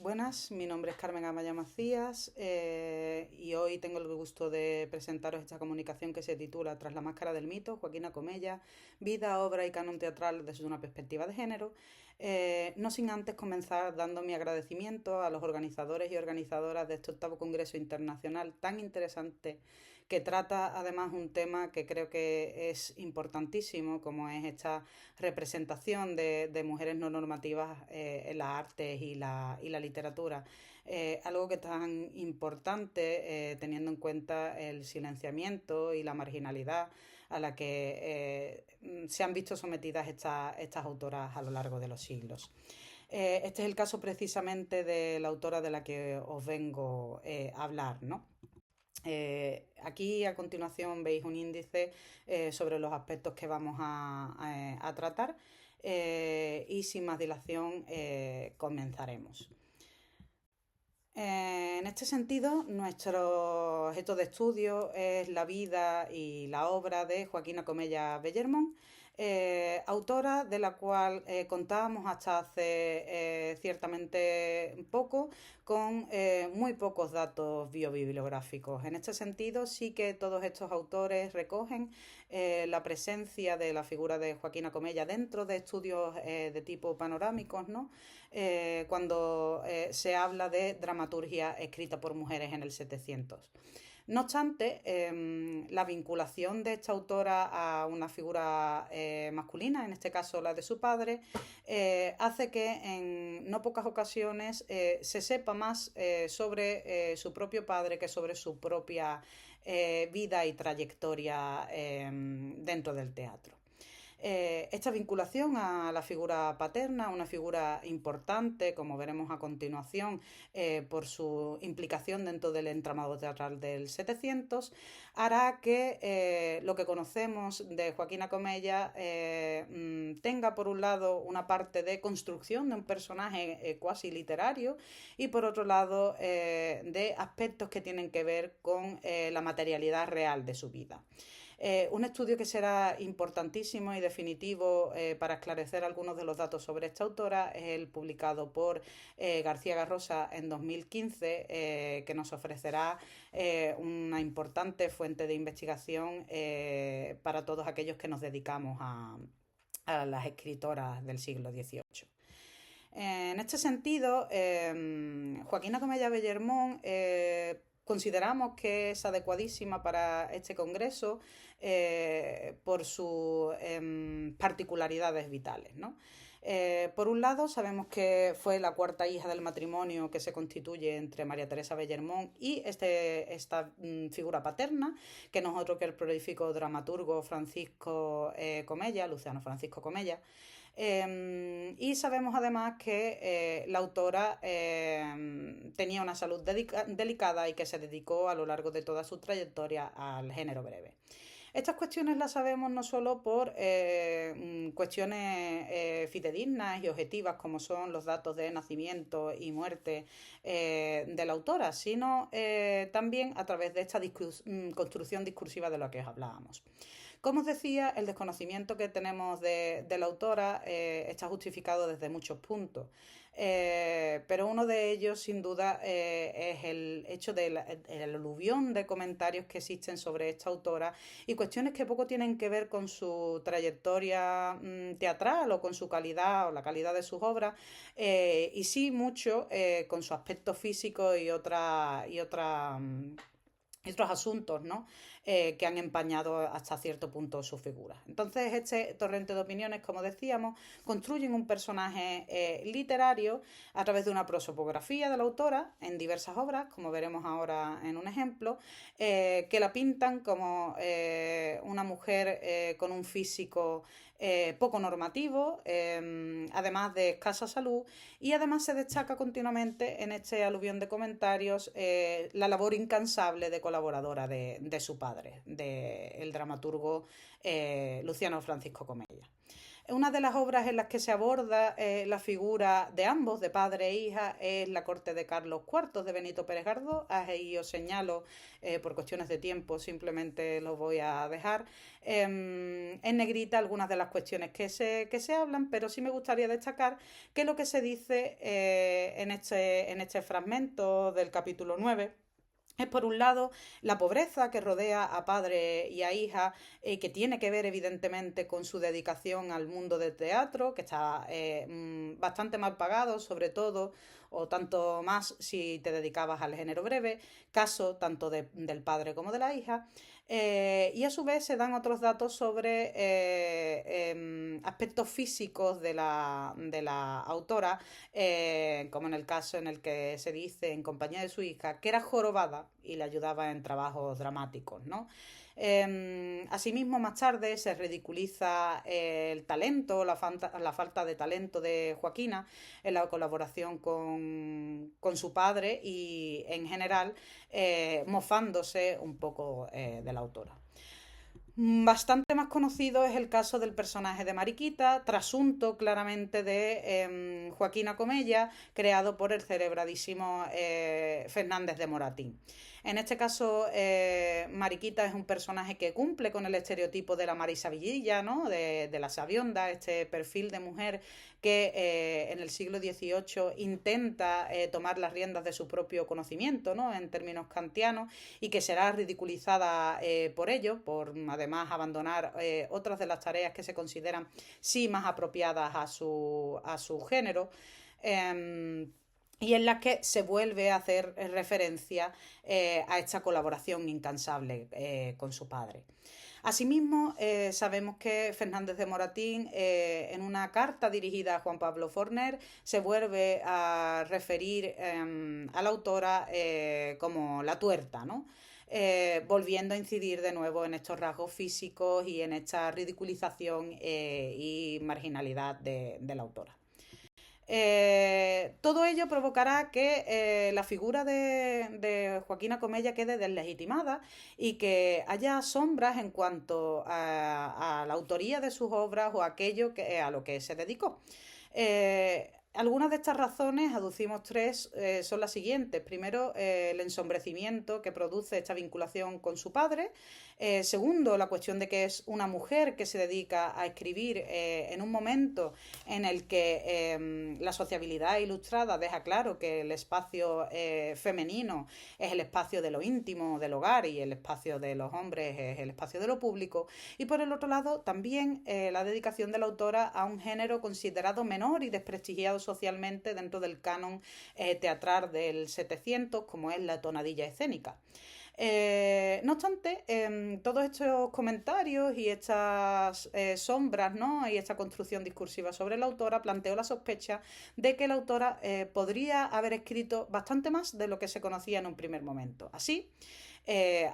Buenas, mi nombre es Carmen Amaya Macías y hoy tengo el gusto de presentaros esta comunicación que se titula Tras la máscara del mito, Joaquina Comella, vida, obra y canon teatral desde una perspectiva de género. No sin antes comenzar dando mi agradecimiento a los organizadores y organizadoras de este octavo Congreso Internacional tan interesante que trata además un tema que creo que es importantísimo, como es esta representación de mujeres no normativas en las artes y la literatura. Algo que es tan importante teniendo en cuenta el silenciamiento y la marginalidad a la que se han visto sometidas estas autoras a lo largo de los siglos. Este es el caso precisamente de la autora de la que os vengo a hablar, ¿no? Aquí a continuación veis un índice sobre los aspectos que vamos a tratar y sin más dilación comenzaremos. En este sentido, nuestro objeto de estudio es la vida y la obra de Joaquina Comella Bellermont, autora de la cual contábamos hasta hace ciertamente poco con muy pocos datos biobibliográficos. En este sentido, sí que todos estos autores recogen la presencia de la figura de Joaquina Comella dentro de estudios de tipo panorámicos, ¿no? Cuando se habla de dramaturgia escrita por mujeres en el 700. No obstante, la vinculación de esta autora a una figura masculina, en este caso la de su padre, hace que en no pocas ocasiones se sepa más sobre su propio padre que sobre su propia vida y trayectoria dentro del teatro. Esta vinculación a la figura paterna, una figura importante, como veremos a continuación, por su implicación dentro del entramado teatral del 700, hará que lo que conocemos de Joaquina Comella tenga por un lado una parte de construcción de un personaje cuasi literario y por otro lado de aspectos que tienen que ver con la materialidad real de su vida. Un estudio que será importantísimo y definitivo para esclarecer algunos de los datos sobre esta autora es el publicado por García Garrosa en 2015, que nos ofrecerá una importante fuente de investigación para todos aquellos que nos dedicamos a las escritoras del siglo XVIII. En este sentido, Joaquina Comella Bellermont consideramos que es adecuadísima para este congreso por sus particularidades vitales, ¿no? Por un lado, sabemos que fue la cuarta hija del matrimonio que se constituye entre María Teresa Bellermont y esta figura paterna, que no es otro que el prolífico dramaturgo Francisco Comella, Luciano Francisco Comella. Y sabemos además que la autora tenía una salud delicada y que se dedicó a lo largo de toda su trayectoria al género breve. Estas cuestiones las sabemos no solo por cuestiones fidedignas y objetivas como son los datos de nacimiento y muerte de la autora, sino también a través de esta construcción discursiva de la que os hablábamos. Como os decía, el desconocimiento que tenemos de la autora está justificado desde muchos puntos, pero uno de ellos, sin duda, es el hecho del aluvión de comentarios que existen sobre esta autora y cuestiones que poco tienen que ver con su trayectoria teatral o con su calidad o la calidad de sus obras, y sí mucho con su aspecto físico y otros asuntos, ¿no? Que han empañado hasta cierto punto su figura. Entonces, este torrente de opiniones, como decíamos, construyen un personaje literario a través de una prosopografía de la autora en diversas obras, como veremos ahora en un ejemplo, que la pintan como una mujer con un físico poco normativo, además de escasa salud, y además se destaca continuamente en este aluvión de comentarios la labor incansable de colaboradora de su padre, del dramaturgo Luciano Francisco Comella. Una de las obras en las que se aborda la figura de ambos, de padre e hija, es La corte de Carlos IV de Benito Pérez Galdós. Ahí os señalo, por cuestiones de tiempo, simplemente lo voy a dejar en negrita algunas de las cuestiones que se hablan, pero sí me gustaría destacar que lo que se dice en este fragmento del capítulo 9 es, por un lado, la pobreza que rodea a padre y a hija, que tiene que ver evidentemente con su dedicación al mundo del teatro, que está bastante mal pagado, sobre todo, o tanto más si te dedicabas al género breve, caso tanto del padre como de la hija. Y a su vez se dan otros datos sobre aspectos físicos de la autora, como en el caso en el que se dice en compañía de su hija que era jorobada y le ayudaba en trabajos dramáticos, ¿no? Asimismo, más tarde se ridiculiza el talento, la falta de talento de Joaquina en la colaboración con su padre y en general mofándose un poco de la autora. Bastante más conocido es el caso del personaje de Mariquita, trasunto claramente de Joaquina Comella, creado por el celebradísimo Fernández de Moratín. En este caso, Mariquita es un personaje que cumple con el estereotipo de la marisabillilla, ¿no? de la sabionda, este perfil de mujer que en el siglo XVIII intenta tomar las riendas de su propio conocimiento, ¿no? en términos kantianos, y que será ridiculizada por ello, por además abandonar otras de las tareas que se consideran sí más apropiadas a su género. Y en las que se vuelve a hacer referencia a esta colaboración incansable con su padre. Asimismo, sabemos que Fernández de Moratín, en una carta dirigida a Juan Pablo Forner, se vuelve a referir a la autora como la tuerta, ¿no? Volviendo a incidir de nuevo en estos rasgos físicos y en esta ridiculización y marginalidad de la autora. Todo ello provocará que la figura de Joaquina Comella quede deslegitimada y que haya sombras en cuanto a la autoría de sus obras o aquello a lo que se dedicó. Algunas de estas razones, aducimos tres, son las siguientes. Primero, el ensombrecimiento que produce esta vinculación con su padre. Segundo, la cuestión de que es una mujer que se dedica a escribir en un momento en el que la sociabilidad ilustrada deja claro que el espacio femenino es el espacio de lo íntimo, del hogar, y el espacio de los hombres es el espacio de lo público. Y por el otro lado, también la dedicación de la autora a un género considerado menor y desprestigiado socialmente dentro del canon teatral del 700, como es la tonadilla escénica. No obstante, todos estos comentarios y estas sombras, ¿no? y esta construcción discursiva sobre la autora planteó la sospecha de que la autora podría haber escrito bastante más de lo que se conocía en un primer momento. Así,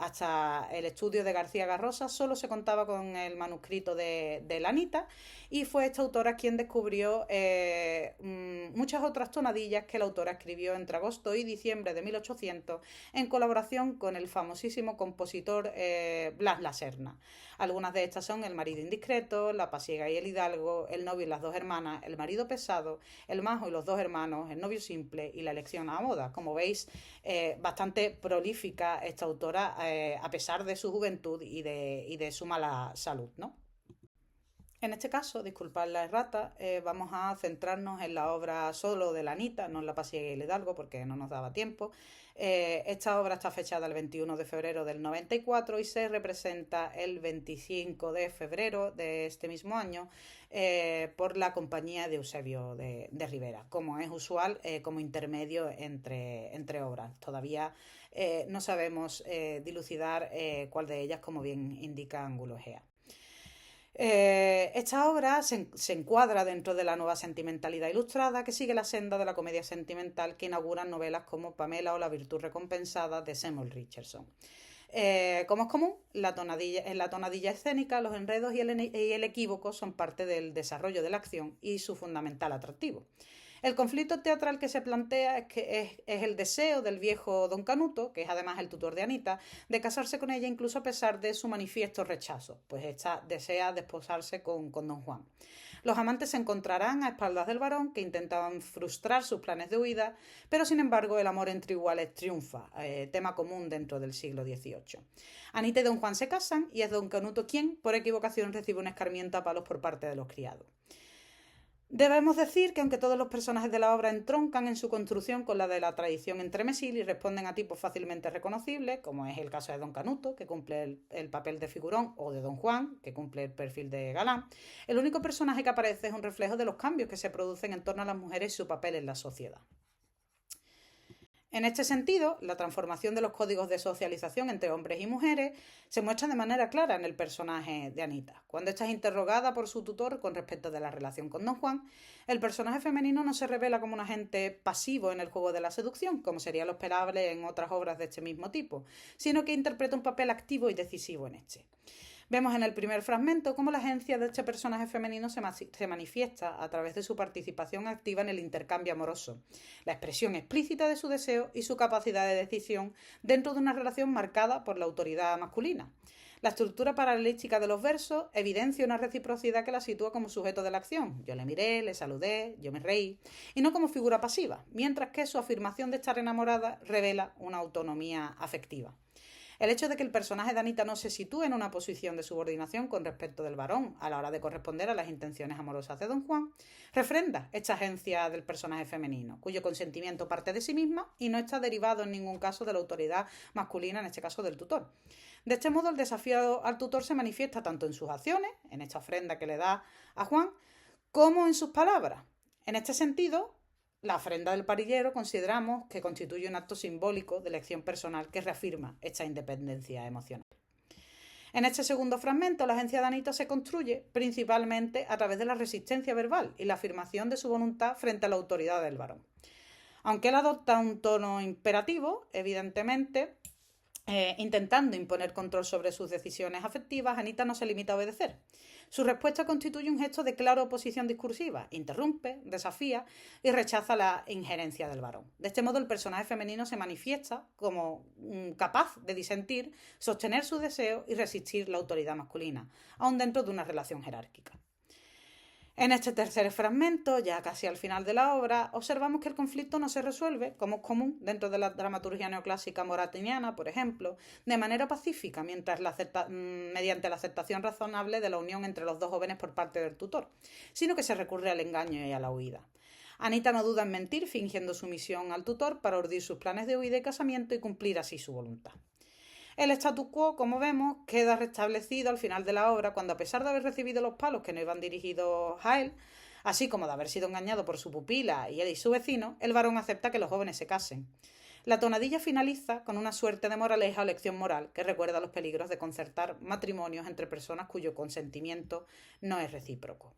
hasta el estudio de García Garrosa solo se contaba con el manuscrito de Lanita, y fue esta autora quien descubrió muchas otras tonadillas que la autora escribió entre agosto y diciembre de 1800 en colaboración con el famosísimo compositor Blas La Serna. Algunas de estas son El marido indiscreto, La pasiega y el hidalgo, El novio y las dos hermanas, El marido pesado, El majo y los dos hermanos, El novio simple y La elección a moda. Como veis, bastante prolífica esta autora, a pesar de su juventud y de su mala salud, ¿no? En este caso, disculpad la errata, vamos a centrarnos en la obra solo de la Anita, no en La pasiega y el hidalgo, porque no nos daba tiempo. Esta obra está fechada el 21 de febrero del 94 y se representa el 25 de febrero de este mismo año por la compañía de Eusebio de Rivera, como es usual como intermedio entre obras. Todavía no sabemos dilucidar cuál de ellas, como bien indica Ángulo Egea. Esta obra se encuadra dentro de la nueva sentimentalidad ilustrada, que sigue la senda de la comedia sentimental que inauguran novelas como Pamela o La virtud recompensada de Samuel Richardson. Como es común, en la tonadilla escénica, los enredos y el equívoco son parte del desarrollo de la acción y su fundamental atractivo. El conflicto teatral que se plantea es el deseo del viejo Don Canuto, que es además el tutor de Anita, de casarse con ella incluso a pesar de su manifiesto rechazo, pues ésta desea desposarse con Don Juan. Los amantes se encontrarán a espaldas del varón que intentaban frustrar sus planes de huida, pero sin embargo el amor entre iguales triunfa, tema común dentro del siglo XVIII. Anita y don Juan se casan y es don Canuto quien, por equivocación, recibe un escarmiento a palos por parte de los criados. Debemos decir que aunque todos los personajes de la obra entroncan en su construcción con la de la tradición entremesil y responden a tipos fácilmente reconocibles, como es el caso de don Canuto, que cumple el papel de figurón, o de don Juan, que cumple el perfil de galán, el único personaje que aparece es un reflejo de los cambios que se producen en torno a las mujeres y su papel en la sociedad. En este sentido, la transformación de los códigos de socialización entre hombres y mujeres se muestra de manera clara en el personaje de Anita. Cuando ésta es interrogada por su tutor con respecto de la relación con don Juan, el personaje femenino no se revela como un agente pasivo en el juego de la seducción, como sería lo esperable en otras obras de este mismo tipo, sino que interpreta un papel activo y decisivo en este. Vemos en el primer fragmento cómo la agencia de este personaje femenino se manifiesta a través de su participación activa en el intercambio amoroso, la expresión explícita de su deseo y su capacidad de decisión dentro de una relación marcada por la autoridad masculina. La estructura paralítica de los versos evidencia una reciprocidad que la sitúa como sujeto de la acción. Yo le miré, le saludé, yo me reí, y no como figura pasiva, mientras que su afirmación de estar enamorada revela una autonomía afectiva. El hecho de que el personaje de Anita no se sitúe en una posición de subordinación con respecto del varón a la hora de corresponder a las intenciones amorosas de don Juan, refrenda esta agencia del personaje femenino, cuyo consentimiento parte de sí misma y no está derivado en ningún caso de la autoridad masculina, en este caso del tutor. De este modo, el desafío al tutor se manifiesta tanto en sus acciones, en esta ofrenda que le da a Juan, como en sus palabras. En este sentido, la ofrenda del parillero consideramos que constituye un acto simbólico de elección personal que reafirma esta independencia emocional. En este segundo fragmento, la agencia de Anita se construye principalmente a través de la resistencia verbal y la afirmación de su voluntad frente a la autoridad del varón. Aunque él adopta un tono imperativo, evidentemente, intentando imponer control sobre sus decisiones afectivas, Anita no se limita a obedecer. Su respuesta constituye un gesto de clara oposición discursiva, interrumpe, desafía y rechaza la injerencia del varón. De este modo, el personaje femenino se manifiesta como capaz de disentir, sostener su deseo y resistir la autoridad masculina, aun dentro de una relación jerárquica. En este tercer fragmento, ya casi al final de la obra, observamos que el conflicto no se resuelve, como es común dentro de la dramaturgia neoclásica moratiniana, por ejemplo, de manera pacífica, mediante la aceptación razonable de la unión entre los dos jóvenes por parte del tutor, sino que se recurre al engaño y a la huida. Anita no duda en mentir, fingiendo sumisión al tutor para urdir sus planes de huida y casamiento y cumplir así su voluntad. El statu quo, como vemos, queda restablecido al final de la obra cuando, a pesar de haber recibido los palos que no iban dirigidos a él, así como de haber sido engañado por su pupila y él y su vecino, el varón acepta que los jóvenes se casen. La tonadilla finaliza con una suerte de moraleja o lección moral que recuerda los peligros de concertar matrimonios entre personas cuyo consentimiento no es recíproco.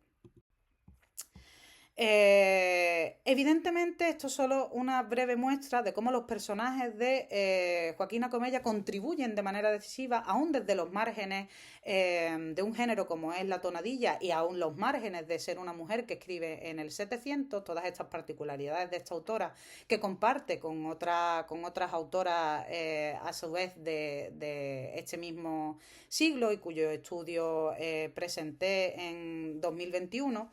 Evidentemente, esto es solo una breve muestra de cómo los personajes de Joaquina Comella contribuyen de manera decisiva, aún desde los márgenes de un género como es la tonadilla y aún los márgenes de ser una mujer que escribe en el 700, todas estas particularidades de esta autora que comparte con otras autoras a su vez de este mismo siglo y cuyo estudio presenté en 2021.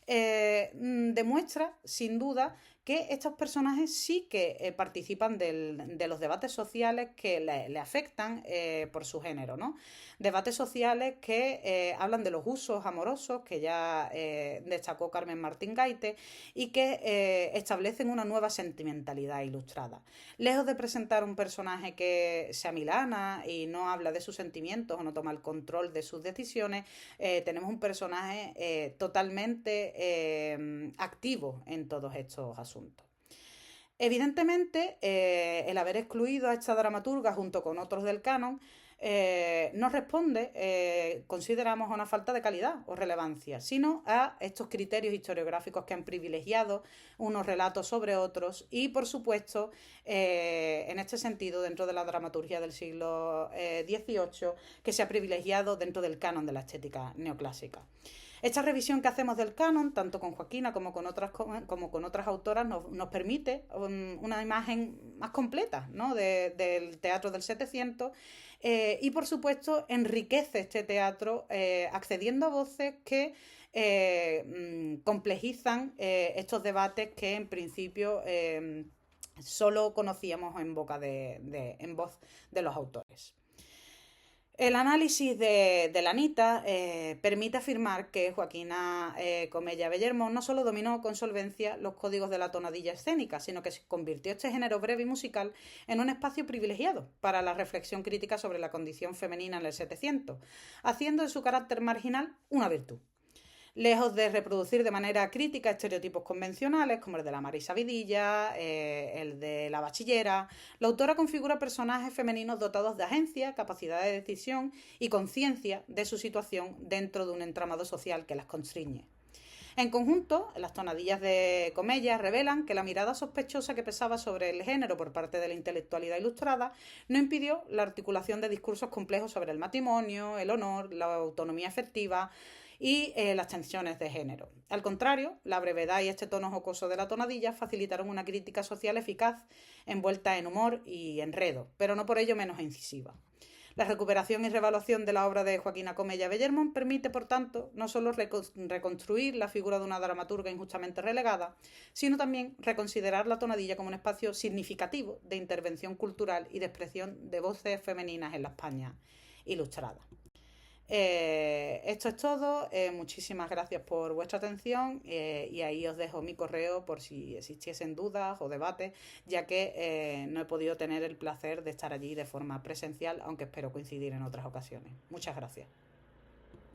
Demuestra, sin duda, que estos personajes sí que participan de los debates sociales que le afectan por su género, ¿no? Debates sociales que hablan de los usos amorosos, que ya destacó Carmen Martín Gaite, y que establecen una nueva sentimentalidad ilustrada. Lejos de presentar un personaje que se amilana y no habla de sus sentimientos o no toma el control de sus decisiones, tenemos un personaje totalmente activo en todos estos asuntos. Evidentemente, el haber excluido a esta dramaturga junto con otros del canon no responde, consideramos, a una falta de calidad o relevancia, sino a estos criterios historiográficos que han privilegiado unos relatos sobre otros y, por supuesto, en este sentido, dentro de la dramaturgia del siglo XVIII, que se ha privilegiado dentro del canon de la estética neoclásica. Esta revisión que hacemos del canon, tanto con Joaquina como con otras autoras, nos permite una imagen más completa, ¿no?, del teatro del 700 y, por supuesto, enriquece este teatro accediendo a voces que complejizan estos debates que en principio solo conocíamos en voz de los autores. El análisis de la Anita permite afirmar que Joaquina Comella Bellermont no solo dominó con solvencia los códigos de la tonadilla escénica, sino que convirtió este género breve y musical en un espacio privilegiado para la reflexión crítica sobre la condición femenina en el 700, haciendo de su carácter marginal una virtud. Lejos de reproducir de manera crítica estereotipos convencionales como el de la Marisa Vidilla, el de la bachillera, la autora configura personajes femeninos dotados de agencia, capacidad de decisión y conciencia de su situación dentro de un entramado social que las constriñe. En conjunto, las tonadillas de Comella revelan que la mirada sospechosa que pesaba sobre el género por parte de la intelectualidad ilustrada no impidió la articulación de discursos complejos sobre el matrimonio, el honor, la autonomía afectiva y las tensiones de género. Al contrario, la brevedad y este tono jocoso de la tonadilla facilitaron una crítica social eficaz, envuelta en humor y enredo, pero no por ello menos incisiva. La recuperación y revaluación de la obra de Joaquina Comella Bellermont permite, por tanto, no solo reconstruir la figura de una dramaturga injustamente relegada, sino también reconsiderar la tonadilla como un espacio significativo de intervención cultural y de expresión de voces femeninas en la España ilustrada. Esto es todo. Muchísimas gracias por vuestra atención y ahí os dejo mi correo por si existiesen dudas o debates, ya que no he podido tener el placer de estar allí de forma presencial, aunque espero coincidir en otras ocasiones. Muchas gracias.